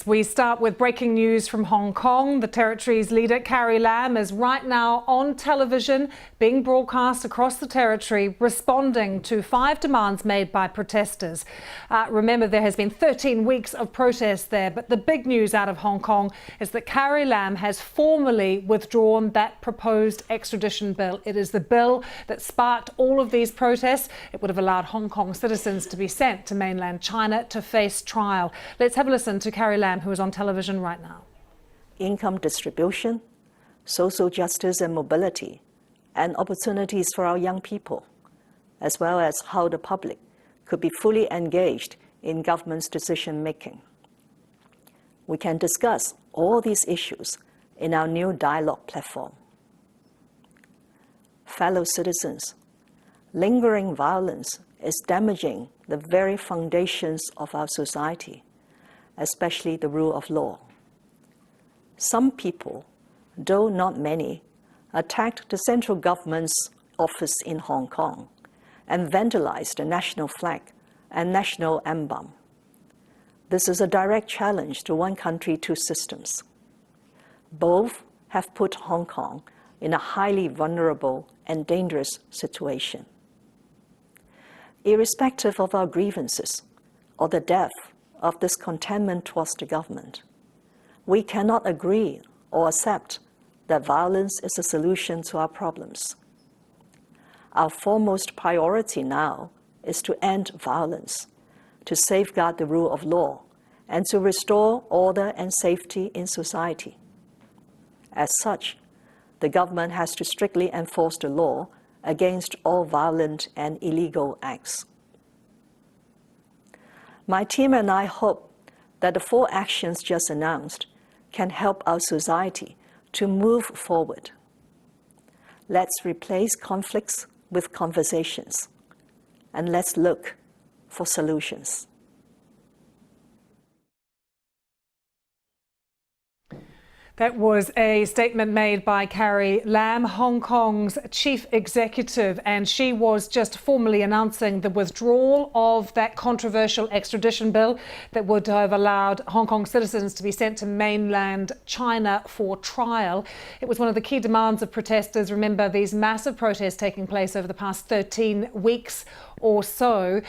We start with breaking news from Hong Kong. The territory's leader, Carrie Lam, is right now on television, being broadcast across the territory, responding to 5 demands made by protesters. Remember, there has been 13 weeks of protest there, but the big news out of Hong Kong is that Carrie Lam has formally withdrawn that proposed extradition bill. It is the bill that sparked all of these protests. It would have allowed Hong Kong citizens to be sent to mainland China to face trial. Let's have a listen to Carrie Lam, who is on television right now. Income distribution, social justice and mobility, and opportunities for our young people, as well as how the public could be fully engaged in government's decision-making. We can discuss all these issues in our new dialogue platform. Fellow citizens, lingering violence is damaging the very foundations of our society, especially the rule of law. Some people, though not many, attacked the central government's office in Hong Kong and vandalized the national flag and national emblem. This is a direct challenge to one country, two systems. Both have put Hong Kong in a highly vulnerable and dangerous situation. Irrespective of our grievances or the depth of discontentment towards the government, we cannot agree or accept that violence is a solution to our problems. Our foremost priority now is to end violence, to safeguard the rule of law, and to restore order and safety in society. As such, the government has to strictly enforce the law against all violent and illegal acts. My team and I hope that the 4 actions just announced can help our society to move forward. Let's replace conflicts with conversations, and let's look for solutions. That was a statement made by Carrie Lam, Hong Kong's chief executive, and she was just formally announcing the withdrawal of that controversial extradition bill that would have allowed Hong Kong citizens to be sent to mainland China for trial. It was one of the key demands of protesters. Remember, these massive protests taking place over the past 13 weeks or so.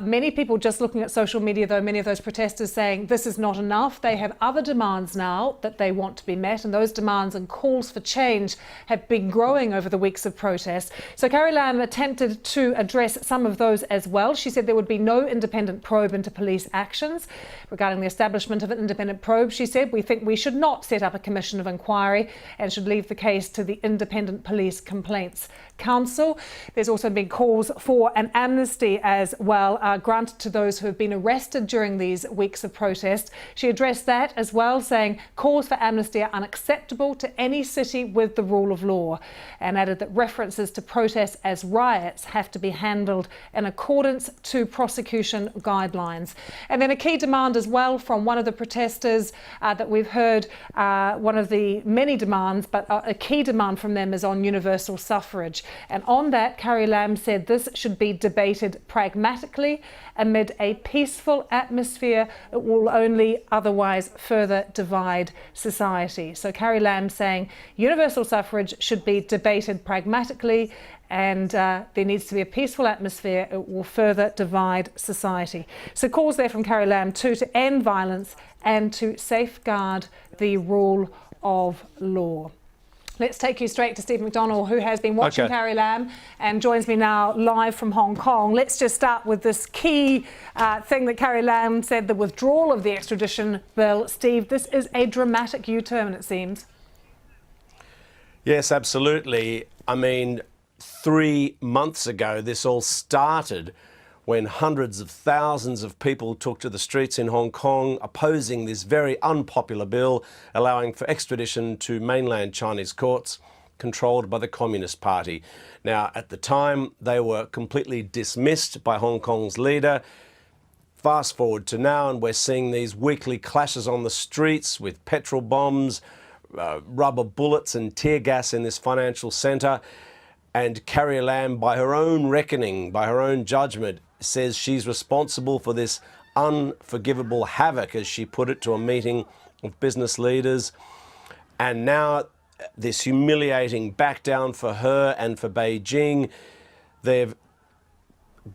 Many people just looking at social media, though, many of those protesters saying this is not enough. They have other demands now that they want to be met, and those demands and calls for change have been growing over the weeks of protest. So Carrie Lam attempted to address some of those as well. She said there would be no independent probe into police actions. Regarding the establishment of an independent probe, she said, we think we should not set up a commission of inquiry and should leave the case to the Independent Police Complaints Council. There's also been calls for an amnesty as well, granted to those who have been arrested during these weeks of protest. She addressed that as well, saying calls for amnesty are unacceptable to any city with the rule of law, and added that references to protests as riots have to be handled in accordance to prosecution guidelines. And then a key demand as well from one of the protesters that we've heard, one of the many demands, but a key demand from them is on universal suffrage. And on that, Carrie Lam said this should be debated pragmatically amid a peaceful atmosphere that will only otherwise further divide society. So Carrie Lam saying universal suffrage should be debated pragmatically, and there needs to be a peaceful atmosphere. It will further divide society. So calls there from Carrie Lam too to end violence and to safeguard the rule of law. Let's take you straight to Steve McDonald, who has been watching Carrie Lam and joins me now live from Hong Kong. Let's just start with this key thing that Carrie Lam said, the withdrawal of the extradition bill. Steve, this is a dramatic U-turn, it seems. Yes, absolutely. I mean, 3 months ago, this all started when hundreds of thousands of people took to the streets in Hong Kong opposing this very unpopular bill allowing for extradition to mainland Chinese courts controlled by the Communist Party. Now, at the time, they were completely dismissed by Hong Kong's leader. Fast forward to now, and we're seeing these weekly clashes on the streets with petrol bombs, rubber bullets and tear gas in this financial centre. And Carrie Lam, by her own reckoning, by her own judgment, says she's responsible for this unforgivable havoc, as she put it, to a meeting of business leaders. And now this humiliating back down for her and for Beijing. They've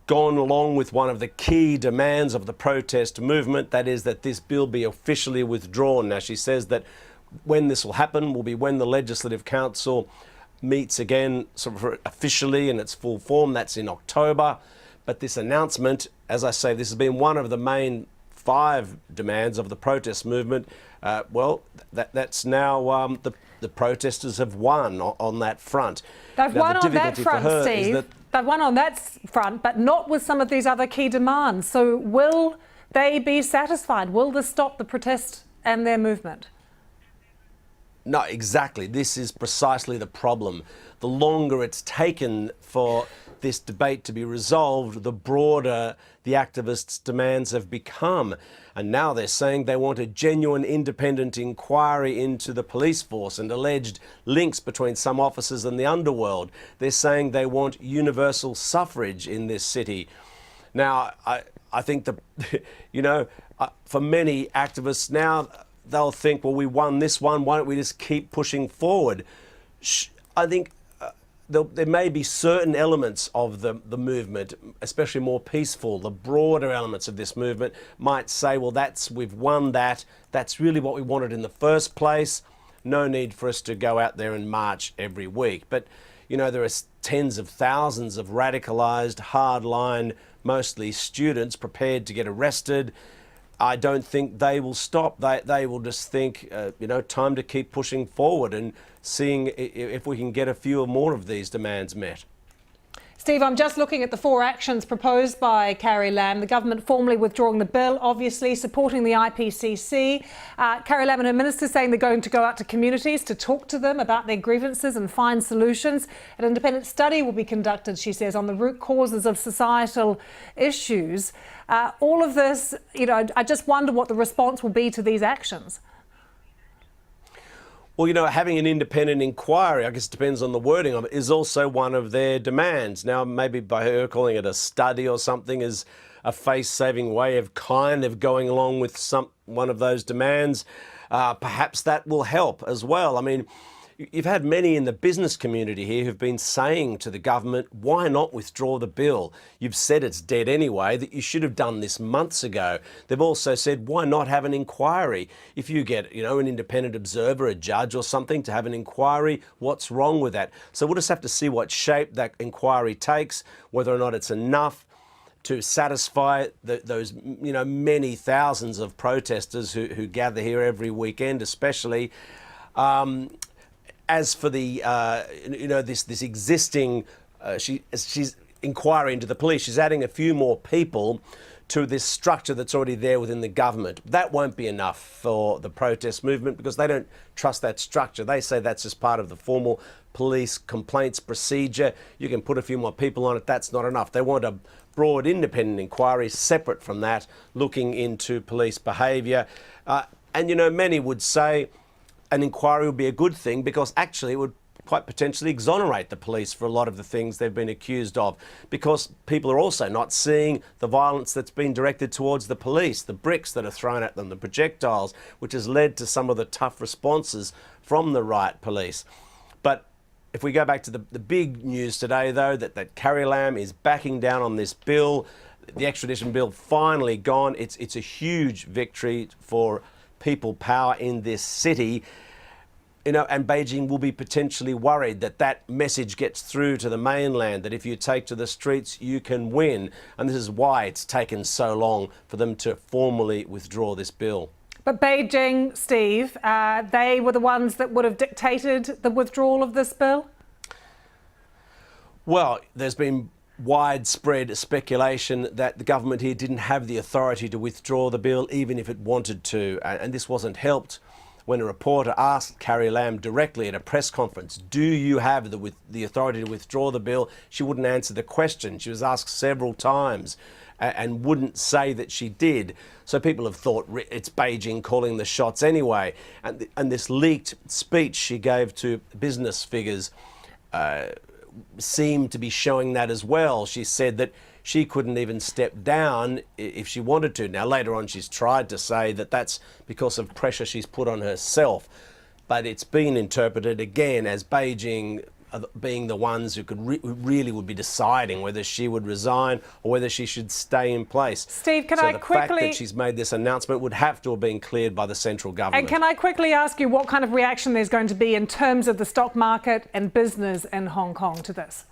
gone along with one of the key demands of the protest movement, that is that this bill be officially withdrawn. Now, she says that when this will happen will be when the Legislative Council meets again sort of officially in its full form. That's in October. But this announcement, as I say, this has been one of the main 5 demands of the protest movement. That's now the protesters have won on that front. They've won on that front, Steve. They've won on that front, but not with some of these other key demands. So will they be satisfied? Will this stop the protest and their movement? No, exactly. This is precisely the problem. The longer it's taken for this debate to be resolved, the broader the activists' demands have become. And now they're saying they want a genuine independent inquiry into the police force and alleged links between some officers and the underworld. They're saying they want universal suffrage in this city. Now, I think for many activists now, they'll think, well, we won this one, why don't we just keep pushing forward? I think there may be certain elements of the movement, especially more peaceful, the broader elements of this movement might say, well, we've won that. That's really what we wanted in the first place. No need for us to go out there and march every week. But, there are tens of thousands of radicalised, hardline, mostly students prepared to get arrested. I don't think they will stop. They will just think, time to keep pushing forward and seeing if we can get a few or more of these demands met. Steve, I'm just looking at the 4 actions proposed by Carrie Lam. The government formally withdrawing the bill, obviously supporting the IPCC. Carrie Lam and her minister saying they're going to go out to communities to talk to them about their grievances and find solutions. An independent study will be conducted, she says, on the root causes of societal issues. All of this, I just wonder what the response will be to these actions. Well, having an independent inquiry, I guess it depends on the wording of it, is also one of their demands. Now, maybe by her calling it a study or something is a face-saving way of kind of going along with one of those demands. Perhaps that will help as well. I mean, you've had many in the business community here who've been saying to the government, why not withdraw the bill? You've said it's dead anyway, that you should have done this months ago. They've also said, why not have an inquiry? If you get, an independent observer, a judge or something to have an inquiry, what's wrong with that? So we'll just have to see what shape that inquiry takes, whether or not it's enough to satisfy those, many thousands of protesters who gather here every weekend, especially. As for the, this existing, she's inquiry into the police, she's adding a few more people to this structure that's already there within the government. That won't be enough for the protest movement because they don't trust that structure. They say that's just part of the formal police complaints procedure. You can put a few more people on it. That's not enough. They want a broad independent inquiry separate from that, looking into police behaviour. And, many would say an inquiry would be a good thing because actually it would quite potentially exonerate the police for a lot of the things they've been accused of, because people are also not seeing the violence that's been directed towards the police, the bricks that are thrown at them, the projectiles, which has led to some of the tough responses from the riot police. But if we go back to the big news today, though, that Carrie Lam is backing down on this bill, the extradition bill finally gone. It's a huge victory for people power in this city. And Beijing will be potentially worried that message gets through to the mainland, that if you take to the streets, you can win. And this is why it's taken so long for them to formally withdraw this bill. But Beijing, Steve, they were the ones that would have dictated the withdrawal of this bill? Well, there's been widespread speculation that the government here didn't have the authority to withdraw the bill, even if it wanted to. And this wasn't helped when a reporter asked Carrie Lam directly at a press conference, do you have the authority to withdraw the bill? She wouldn't answer the question. She was asked several times and wouldn't say that she did. So people have thought it's Beijing calling the shots anyway. And this leaked speech she gave to business figures seemed to be showing that as well. She said that she couldn't even step down if she wanted to. Now, later on, she's tried to say that that's because of pressure she's put on herself. But it's been interpreted again as Beijing being the ones who really would be deciding whether she would resign or whether she should stay in place. Steve, can so I the quickly... fact that she's made this announcement would have to have been cleared by the central government. And can I quickly ask you what kind of reaction there's going to be in terms of the stock market and business in Hong Kong to this?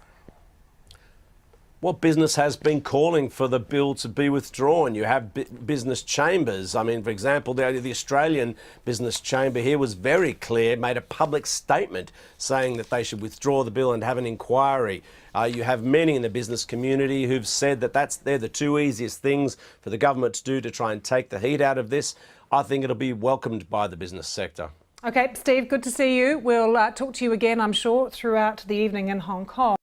Well, business has been calling for the bill to be withdrawn. You have business chambers. I mean, for example, the Australian Business Chamber here was very clear, made a public statement saying that they should withdraw the bill and have an inquiry. You have many in the business community who've said that they're the two easiest things for the government to do to try and take the heat out of this. I think it'll be welcomed by the business sector. OK, Steve, good to see you. We'll talk to you again, I'm sure, throughout the evening in Hong Kong.